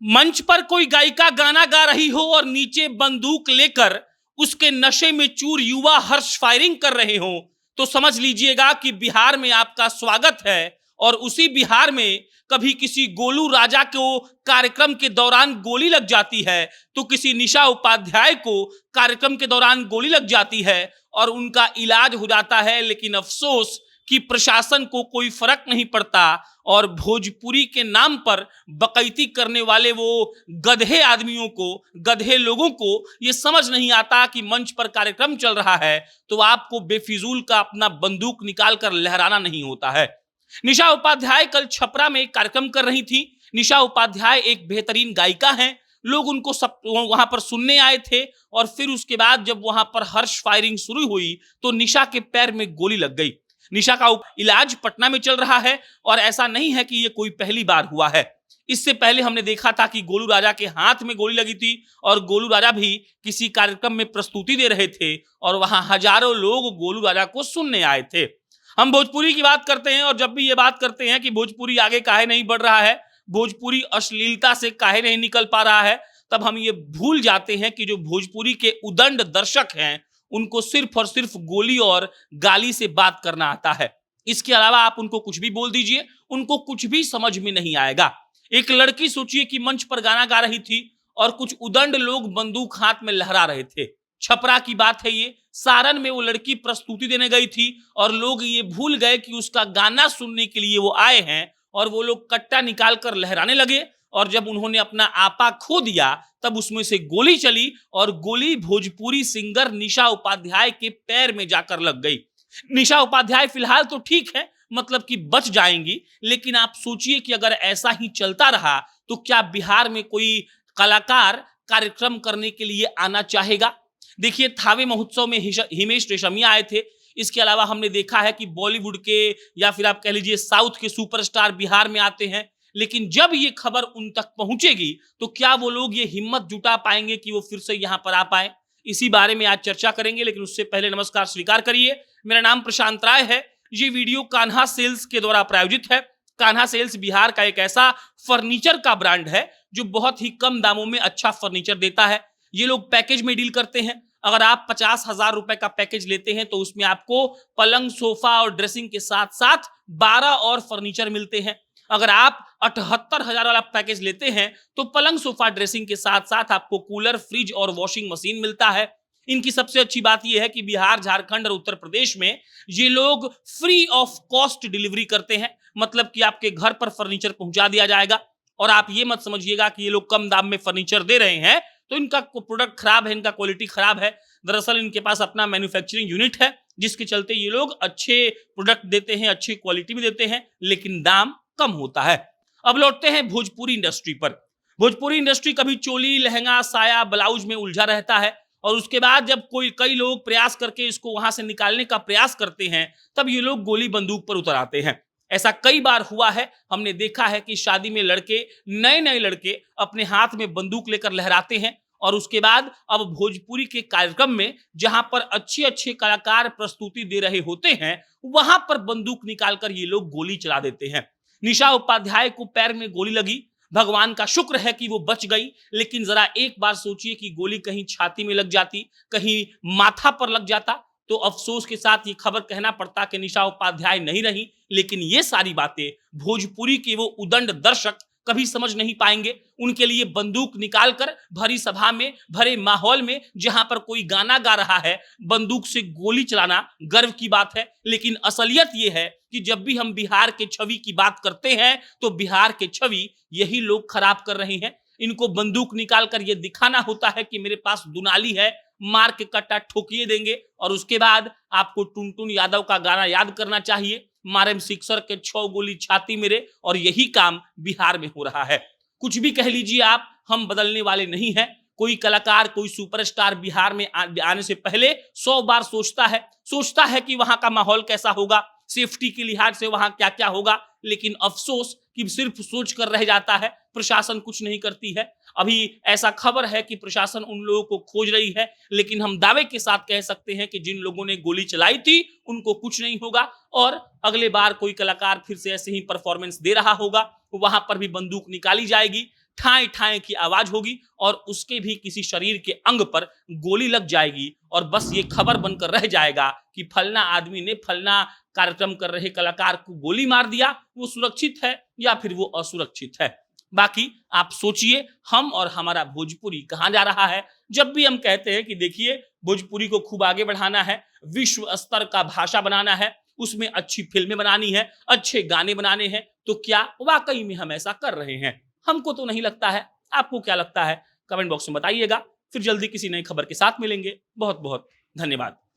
मंच पर कोई गायिका गाना गा रही हो और नीचे बंदूक लेकर उसके नशे में चूर युवा हर्ष फायरिंग कर रहे हो, तो समझ लीजिएगा कि बिहार में आपका स्वागत है। और उसी बिहार में कभी किसी गोलू राजा को कार्यक्रम के दौरान गोली लग जाती है, तो किसी निशा उपाध्याय को कार्यक्रम के दौरान गोली लग जाती है और उनका इलाज हो जाता है। लेकिन अफसोस कि प्रशासन को कोई फर्क नहीं पड़ता और भोजपुरी के नाम पर बकैती करने वाले वो गधे आदमियों को, गधे लोगों को ये समझ नहीं आता कि मंच पर कार्यक्रम चल रहा है तो आपको बेफिजूल का अपना बंदूक निकाल कर लहराना नहीं होता है। निशा उपाध्याय कल छपरा में एक कार्यक्रम कर रही थी। निशा उपाध्याय एक बेहतरीन गायिका हैं। लोग उनको सब वहां पर सुनने आए थे और फिर उसके बाद जब वहां पर हर्ष फायरिंग शुरू हुई तो निशा के पैर में गोली लग गई। निशा का इलाज पटना में चल रहा है और ऐसा नहीं है कि यह कोई पहली बार हुआ है। इससे पहले हमने देखा था कि गोलू राजा के हाथ में गोली लगी थी और गोलू राजा भी किसी कार्यक्रम में प्रस्तुति दे रहे थे और वहां हजारों लोग गोलू राजा को सुनने आए थे। हम भोजपुरी की बात करते हैं और जब भी ये बात करते हैं कि भोजपुरी आगे काहे नहीं बढ़ रहा है, भोजपुरी अश्लीलता से काहे नहीं निकल पा रहा है, तब हम ये भूल जाते हैं कि जो भोजपुरी के उदंड दर्शक हैं उनको सिर्फ और सिर्फ गोली और गाली से बात करना आता है। इसके अलावा आप उनको कुछ भी बोल दीजिए, उनको कुछ भी समझ में नहीं आएगा। एक लड़की सोचिए कि मंच पर गाना गा रही थी और कुछ उदंड लोग बंदूक हाथ में लहरा रहे थे। छपरा की बात है ये, सारण में वो लड़की प्रस्तुति देने गई थी और लोग ये भूल गए कि उसका गाना सुनने के लिए वो आए हैं और वो लोग कट्टा निकाल कर लहराने लगे और जब उन्होंने अपना आपा खो दिया तब उसमें से गोली चली और गोली भोजपुरी सिंगर निशा उपाध्याय के पैर में जाकर लग गई। निशा उपाध्याय फिलहाल तो ठीक है, मतलब कि बच जाएंगी, लेकिन आप सोचिए कि अगर ऐसा ही चलता रहा तो क्या बिहार में कोई कलाकार कार्यक्रम करने के लिए आना चाहेगा? देखिए, थावे महोत्सव में हिमेश रेशमिया आए थे। इसके अलावा हमने देखा है कि बॉलीवुड के या फिर आप कह लीजिए साउथ के सुपरस्टार बिहार में आते हैं, लेकिन जब ये खबर उन तक पहुंचेगी तो क्या वो लोग ये हिम्मत जुटा पाएंगे कि वो फिर से यहां पर आ पाए? इसी बारे में आज चर्चा करेंगे, लेकिन उससे पहले नमस्कार स्वीकार करिए। मेरा नाम प्रशांत राय है। ये वीडियो कान्हा सेल्स के द्वारा प्रायोजित है। कान्हा सेल्स बिहार का एक ऐसा फर्नीचर का ब्रांड है जो बहुत ही कम दामों में अच्छा फर्नीचर देता है। ये लोग पैकेज में डील करते हैं। अगर आप 50,000 रुपए का पैकेज लेते हैं तो उसमें आपको पलंग, सोफा और ड्रेसिंग के साथ साथ 12 और फर्नीचर मिलते हैं। अगर आप 78,000 वाला पैकेज लेते हैं तो पलंग, सोफा, ड्रेसिंग के साथ साथ आपको कूलर, फ्रिज और वॉशिंग मशीन मिलता है। इनकी सबसे अच्छी बात यह है कि बिहार, झारखंड और उत्तर प्रदेश में ये लोग फ्री ऑफ कॉस्ट डिलीवरी करते हैं, मतलब कि आपके घर पर फर्नीचर पहुंचा दिया जाएगा। और आप ये मत समझिएगा कि ये लोग कम दाम में फर्नीचर दे रहे हैं तो इनका प्रोडक्ट खराब है, इनका क्वालिटी खराब है। दरअसल इनके पास अपना मैन्युफैक्चरिंग यूनिट है जिसके चलते ये लोग अच्छे प्रोडक्ट देते हैं, अच्छी क्वालिटी भी देते हैं, लेकिन दाम कम होता है। अब लौटते हैं भोजपुरी इंडस्ट्री पर। भोजपुरी इंडस्ट्री कभी चोली, लहंगा, साया, ब्लाउज में उलझा रहता है और उसके बाद जब कई लोग प्रयास करके इसको वहां से निकालने का प्रयास करते हैं तब ये लोग गोली बंदूक पर उतर आते हैं। ऐसा कई बार हुआ है। हमने देखा है कि शादी में नए नए लड़के अपने हाथ में बंदूक लेकर लहराते हैं और उसके बाद अब भोजपुरी के कार्यक्रम में जहां पर अच्छे अच्छे कलाकार प्रस्तुति दे रहे होते हैं वहां पर बंदूक निकालकर ये लोग गोली चला देते हैं। निशा उपाध्याय को पैर में गोली लगी, भगवान का शुक्र है कि वो बच गई, लेकिन जरा एक बार सोचिए कि गोली कहीं छाती में लग जाती, कहीं माथा पर लग जाता तो अफसोस के साथ ये खबर कहना पड़ता कि निशा उपाध्याय नहीं रही। लेकिन ये सारी बातें भोजपुरी के वो उदंड दर्शक कभी समझ नहीं पाएंगे। उनके लिए बंदूक निकालकर भरी सभा में, भरे माहौल में जहां पर कोई गाना गा रहा है, बंदूक से गोली चलाना गर्व की बात है। लेकिन असलियत यह है कि जब भी हम बिहार के छवि की बात करते हैं तो बिहार के छवि यही लोग खराब कर रहे हैं। इनको बंदूक निकालकर यह दिखाना होता है कि मेरे पास दुनाली है, मार के कट्टा ठोकिए देंगे और उसके बाद आपको टुनटुन यादव का गाना याद करना चाहिए, मारे सिक्सर के 6 गोली छाती मेरे। और यही काम बिहार में हो रहा है। कुछ भी कह लीजिए आप, हम बदलने वाले नहीं हैं। कोई कलाकार, कोई सुपरस्टार बिहार में आने से पहले 100 बार सोचता है कि वहां का माहौल कैसा होगा, सेफ्टी के लिहाज से वहां क्या क्या होगा, लेकिन अफसोस कि सिर्फ सोच कर रह जाता है, प्रशासन कुछ नहीं करती है। अभी ऐसा खबर है कि प्रशासन उन लोगों को खोज रही है, लेकिन हम दावे के साथ कह सकते हैं कि जिन लोगों ने गोली चलाई थी उनको कुछ नहीं होगा और अगले बार कोई कलाकार फिर से ऐसे ही परफॉर्मेंस दे रहा होगा, वहां पर भी बंदूक निकाली जाएगी ठाए ठाए की आवाज होगी और उसके भी किसी शरीर के अंग पर गोली लग जाएगी और बस ये खबर बनकर रह जाएगा कि फलना आदमी ने फलना कार्यक्रम कर रहे कलाकार को गोली मार दिया, वो सुरक्षित है या फिर वो असुरक्षित है। बाकी आप सोचिए, हम और हमारा भोजपुरी कहां जा रहा है। जब भी हम कहते हैं कि देखिए भोजपुरी को खूब आगे बढ़ाना है, विश्व स्तर का भाषा बनाना है, उसमें अच्छी फिल्में बनानी है, अच्छे गाने बनाने हैं, तो क्या वाकई में हम ऐसा कर रहे हैं? हमको तो नहीं लगता है। आपको क्या लगता है? कमेंट बॉक्स में बताइएगा। फिर जल्दी किसी नई खबर के साथ मिलेंगे। बहुत बहुत धन्यवाद।